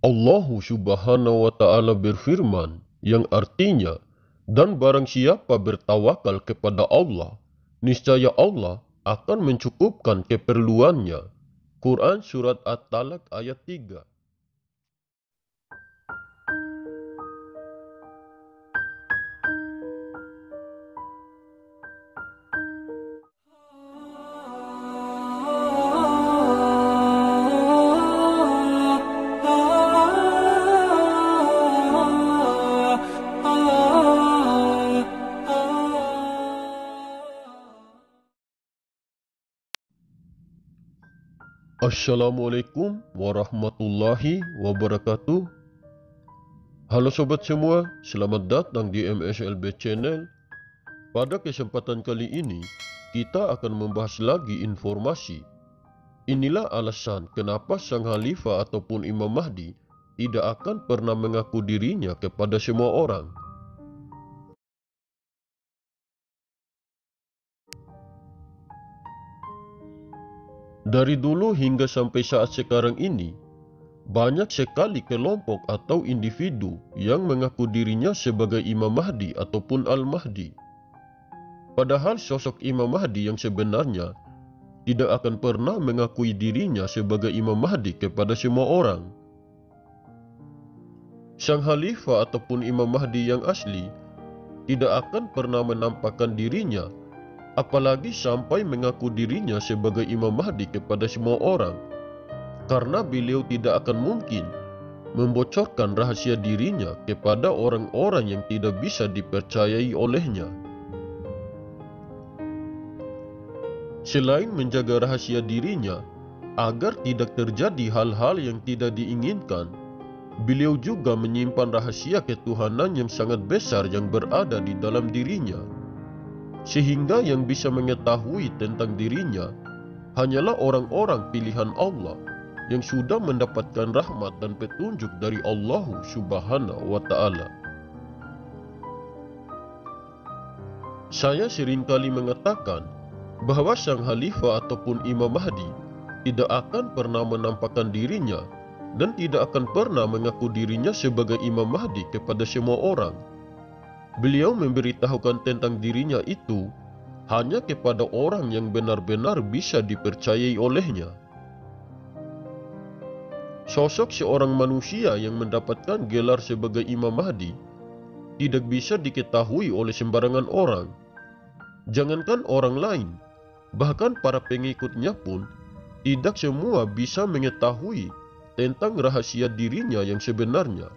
Allahu Subhanahu wa Ta'ala berfirman, yang artinya, "Dan barang siapa bertawakal kepada Allah, niscaya Allah akan mencukupkan keperluannya." Quran Surat At-Talaq ayat 3. Assalamualaikum warahmatullahi wabarakatuh. Halo sobat semua, selamat datang di MSLB Channel. Pada kesempatan kali ini, kita akan membahas lagi informasi. Inilah alasan kenapa Sang Khalifah ataupun Imam Mahdi tidak akan pernah mengaku dirinya kepada semua orang. Dari dulu hingga sampai saat sekarang ini, banyak sekali kelompok atau individu yang mengaku dirinya sebagai Imam Mahdi ataupun Al-Mahdi. Padahal sosok Imam Mahdi yang sebenarnya tidak akan pernah mengakui dirinya sebagai Imam Mahdi kepada semua orang. Sang Khalifah ataupun Imam Mahdi yang asli tidak akan pernah menampakkan dirinya, apalagi sampai mengaku dirinya sebagai Imam Mahdi kepada semua orang, karena beliau tidak akan mungkin membocorkan rahasia dirinya kepada orang-orang yang tidak bisa dipercayai olehnya. Selain menjaga rahasia dirinya agar tidak terjadi hal-hal yang tidak diinginkan, beliau juga menyimpan rahasia ketuhanan yang sangat besar yang berada di dalam dirinya, sehingga yang bisa mengetahui tentang dirinya hanyalah orang-orang pilihan Allah yang sudah mendapatkan rahmat dan petunjuk dari Allah Subhanahu wa Ta'ala. Saya seringkali mengatakan bahwa Sang Khalifah ataupun Imam Mahdi tidak akan pernah menampakkan dirinya dan tidak akan pernah mengaku dirinya sebagai Imam Mahdi kepada semua orang. Beliau memberitahukan tentang dirinya itu hanya kepada orang yang benar-benar bisa dipercayai olehnya. Sosok seorang manusia yang mendapatkan gelar sebagai Imam Mahdi tidak bisa diketahui oleh sembarangan orang. Jangankan orang lain, bahkan para pengikutnya pun tidak semua bisa mengetahui tentang rahasia dirinya yang sebenarnya.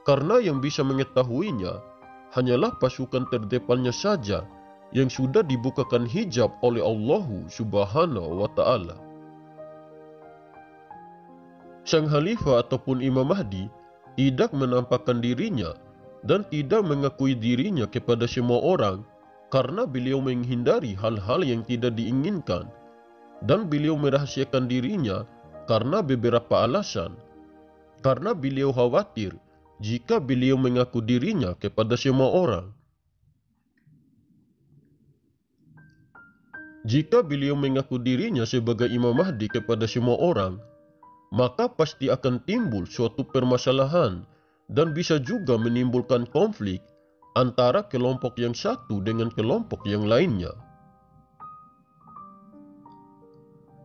Karena yang bisa mengetahuinya hanyalah pasukan terdepannya saja yang sudah dibukakan hijab oleh Allah Subhanahu wa Ta'ala. Sang Khalifah ataupun Imam Mahdi tidak menampakkan dirinya dan tidak mengakui dirinya kepada semua orang karena beliau menghindari hal-hal yang tidak diinginkan, dan beliau merahasiakan dirinya karena beberapa alasan. Karena beliau khawatir jika beliau mengaku dirinya kepada semua orang. Jika beliau mengaku dirinya sebagai Imam Mahdi kepada semua orang, maka pasti akan timbul suatu permasalahan dan bisa juga menimbulkan konflik antara kelompok yang satu dengan kelompok yang lainnya.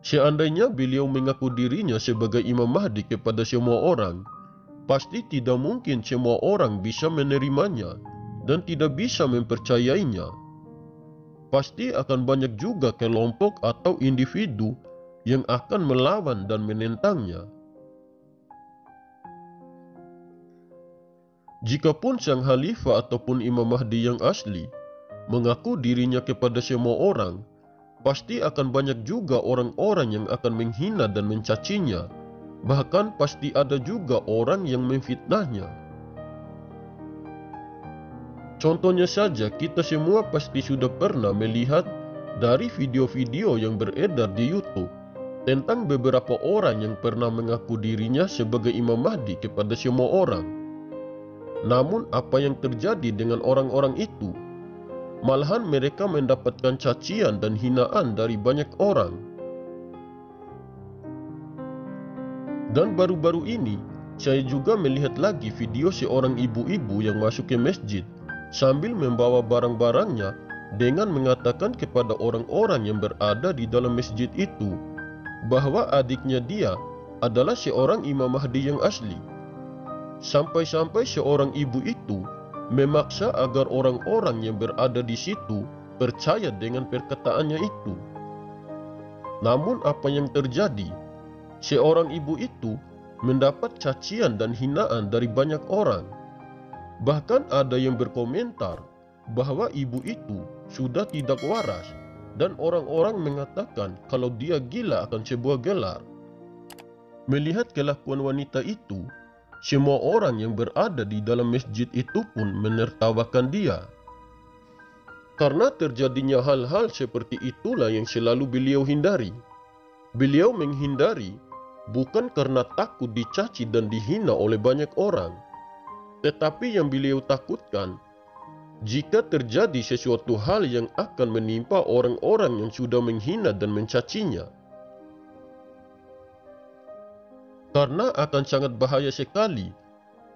Seandainya beliau mengaku dirinya sebagai Imam Mahdi kepada semua orang, pasti tidak mungkin semua orang bisa menerimanya dan tidak bisa mempercayainya. Pasti akan banyak juga kelompok atau individu yang akan melawan dan menentangnya. Jikapun Sang Khalifah ataupun Imam Mahdi yang asli mengaku dirinya kepada semua orang, pasti akan banyak juga orang-orang yang akan menghina dan mencacinya. Bahkan pasti ada juga orang yang memfitnahnya. Contohnya saja, kita semua pasti sudah pernah melihat dari video-video yang beredar di YouTube tentang beberapa orang yang pernah mengaku dirinya sebagai Imam Mahdi kepada semua orang. Namun apa yang terjadi dengan orang-orang itu? Malahan mereka mendapatkan cacian dan hinaan dari banyak orang. Dan baru-baru ini Saya juga melihat lagi video seorang ibu-ibu yang masuk ke masjid sambil membawa barang-barangnya dengan mengatakan kepada orang-orang yang berada di dalam masjid itu bahwa adiknya dia adalah seorang Imam Mahdi yang asli. Sampai-sampai seorang ibu itu memaksa agar orang-orang yang berada di situ percaya dengan perkataannya itu. Namun apa yang terjadi? Seorang ibu itu mendapat cacian dan hinaan dari banyak orang. Bahkan ada yang berkomentar bahwa ibu itu sudah tidak waras dan orang-orang mengatakan kalau dia gila akan sebuah gelar. Melihat kelakuan wanita itu, semua orang yang berada di dalam masjid itu pun menertawakan dia. Karena terjadinya hal-hal seperti itulah yang selalu beliau hindari. Beliau menghindari bukan karena takut dicaci dan dihina oleh banyak orang, tetapi yang beliau takutkan jika terjadi sesuatu hal yang akan menimpa orang-orang yang sudah menghina dan mencacinya. Karena akan sangat bahaya sekali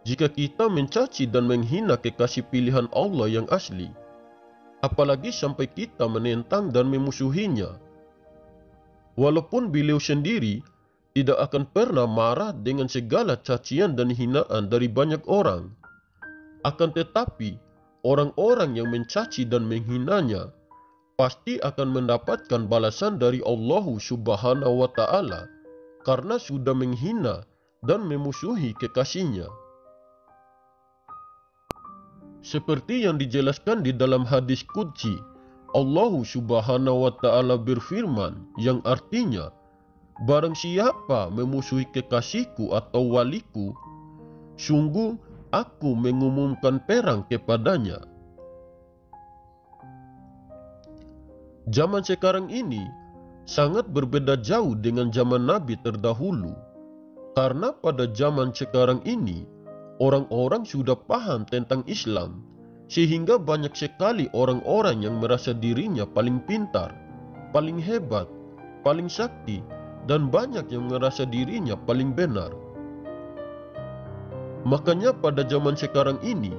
jika kita mencaci dan menghina kekasih pilihan Allah yang asli, apalagi sampai kita menentang dan memusuhinya. Walaupun beliau sendiri tidak akan pernah marah dengan segala cacian dan hinaan dari banyak orang, akan tetapi orang-orang yang mencaci dan menghinanya pasti akan mendapatkan balasan dari Allah Subhanahu wa Ta'ala karena sudah menghina dan memusuhi kekasihnya. Seperti yang dijelaskan di dalam hadis qudsi, Allah Subhanahu wa Ta'ala berfirman yang artinya, barang siapa memusuhi kekasihku atau waliku, sungguh aku mengumumkan perang kepadanya. Zaman sekarang ini sangat berbeda jauh dengan zaman Nabi terdahulu. Karena pada zaman sekarang ini, orang-orang sudah paham tentang Islam, sehingga banyak sekali orang-orang yang merasa dirinya paling pintar, paling hebat, paling sakti, dan banyak yang merasa dirinya paling benar. Makanya pada zaman sekarang ini,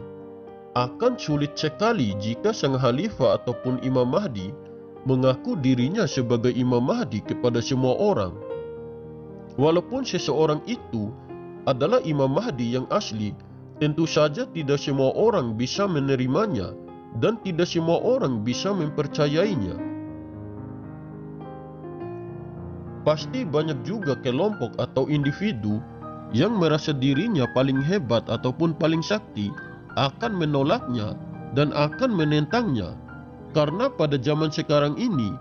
akan sulit sekali jika sang Khalifah ataupun Imam Mahdi mengaku dirinya sebagai Imam Mahdi kepada semua orang. Walaupun seseorang itu adalah Imam Mahdi yang asli, tentu saja tidak semua orang bisa menerimanya dan tidak semua orang bisa mempercayainya. Pasti banyak juga kelompok atau individu yang merasa dirinya paling hebat ataupun paling sakti akan menolaknya dan akan menentangnya. Karena pada zaman sekarang ini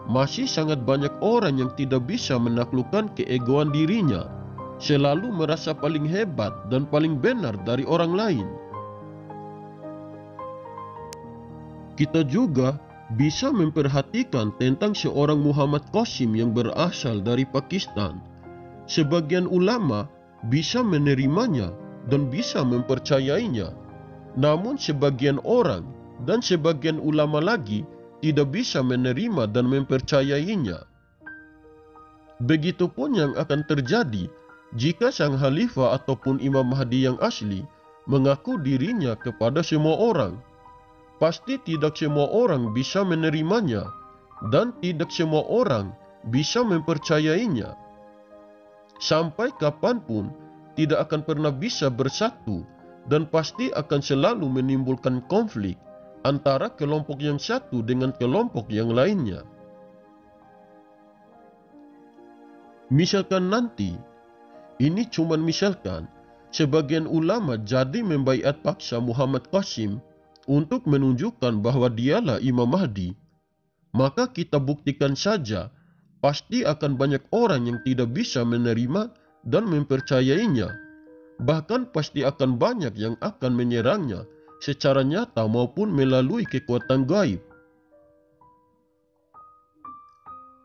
masih sangat banyak orang yang tidak bisa menaklukkan keegoan dirinya, selalu merasa paling hebat dan paling benar dari orang lain. Kita juga bisa memperhatikan tentang seorang Muhammad Qasim yang berasal dari Pakistan. Sebagian ulama bisa menerimanya dan bisa mempercayainya, namun sebagian orang dan sebagian ulama lagi tidak bisa menerima dan mempercayainya. Begitupun yang akan terjadi jika sang Khalifah ataupun Imam Mahdi yang asli mengaku dirinya kepada semua orang. Pasti tidak semua orang bisa menerimanya dan tidak semua orang bisa mempercayainya. Sampai kapanpun tidak akan pernah bisa bersatu dan pasti akan selalu menimbulkan konflik antara kelompok yang satu dengan kelompok yang lainnya. Misalkan nanti, ini cuma misalkan, sebagian ulama jadi membaiat paksa Muhammad Qasim untuk menunjukkan bahwa dialah Imam Mahdi, maka kita buktikan saja, pasti akan banyak orang yang tidak bisa menerima dan mempercayainya. Bahkan pasti akan banyak yang akan menyerangnya secara nyata maupun melalui kekuatan gaib.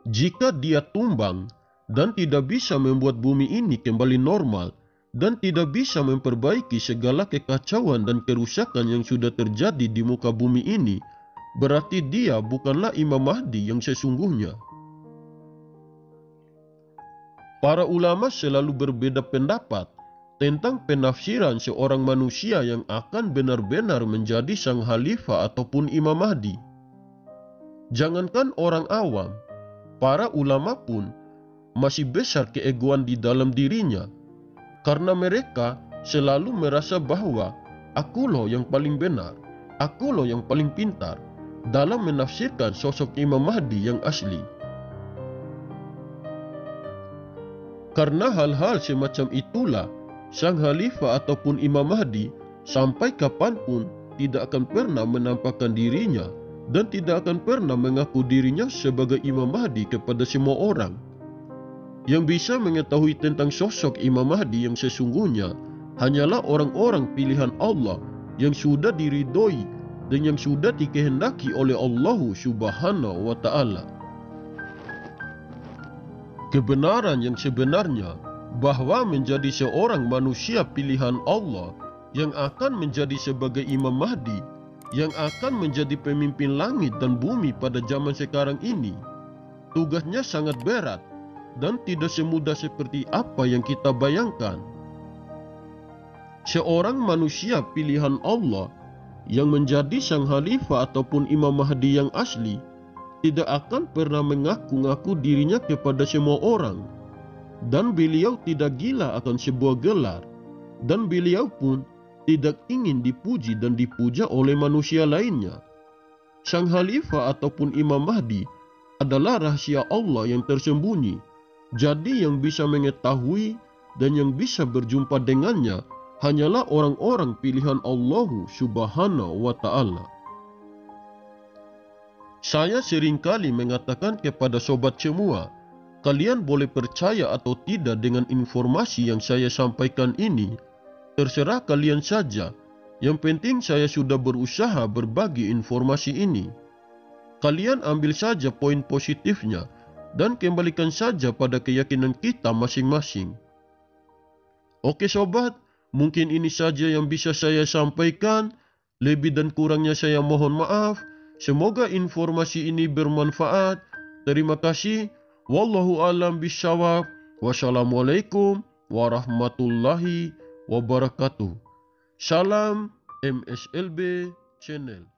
Jika dia tumbang dan tidak bisa membuat bumi ini kembali normal dan tidak bisa memperbaiki segala kekacauan dan kerusakan yang sudah terjadi di muka bumi ini, berarti dia bukanlah Imam Mahdi yang sesungguhnya. Para ulama selalu berbeda pendapat tentang penafsiran seorang manusia yang akan benar-benar menjadi sang khalifah ataupun Imam Mahdi. Jangankan orang awam, para ulama pun masih besar keegoan di dalam dirinya, karena mereka selalu merasa bahwa aku loh yang paling benar, aku loh yang paling pintar dalam menafsirkan sosok Imam Mahdi yang asli. Karena hal-hal semacam itulah, sang khalifah ataupun Imam Mahdi sampai kapanpun tidak akan pernah menampakkan dirinya dan tidak akan pernah mengaku dirinya sebagai Imam Mahdi kepada semua orang. Yang bisa mengetahui tentang sosok Imam Mahdi yang sesungguhnya hanyalah orang-orang pilihan Allah yang sudah diridhoi dan yang sudah dikehendaki oleh Allah Subhanahu wa Ta'ala. Kebenaran yang sebenarnya bahwa menjadi seorang manusia pilihan Allah yang akan menjadi sebagai Imam Mahdi, yang akan menjadi pemimpin langit dan bumi pada zaman sekarang ini, tugasnya sangat berat dan tidak semudah seperti apa yang kita bayangkan. Seorang manusia pilihan Allah yang menjadi sang khalifah ataupun Imam Mahdi yang asli tidak akan pernah mengaku-ngaku dirinya kepada semua orang, dan beliau tidak gila akan sebuah gelar, dan beliau pun tidak ingin dipuji dan dipuja oleh manusia lainnya. Sang khalifah ataupun Imam Mahdi adalah rahasia Allah yang tersembunyi, jadi yang bisa mengetahui dan yang bisa berjumpa dengannya hanyalah orang-orang pilihan Allah Subhanahu wa Ta'ala. Saya seringkali mengatakan kepada sobat semua, kalian boleh percaya atau tidak dengan informasi yang saya sampaikan ini. Terserah kalian saja. Yang penting saya sudah berusaha berbagi informasi ini. Kalian ambil saja poin positifnya dan kembalikan saja pada keyakinan kita masing-masing. Oke sobat, mungkin ini saja yang bisa saya sampaikan. Lebih dan kurangnya saya mohon maaf. Semoga informasi ini bermanfaat. Terima kasih. Wallahu a'lam bishawab. Wassalamualaikum warahmatullahi wabarakatuh. Salam MSLB Channel.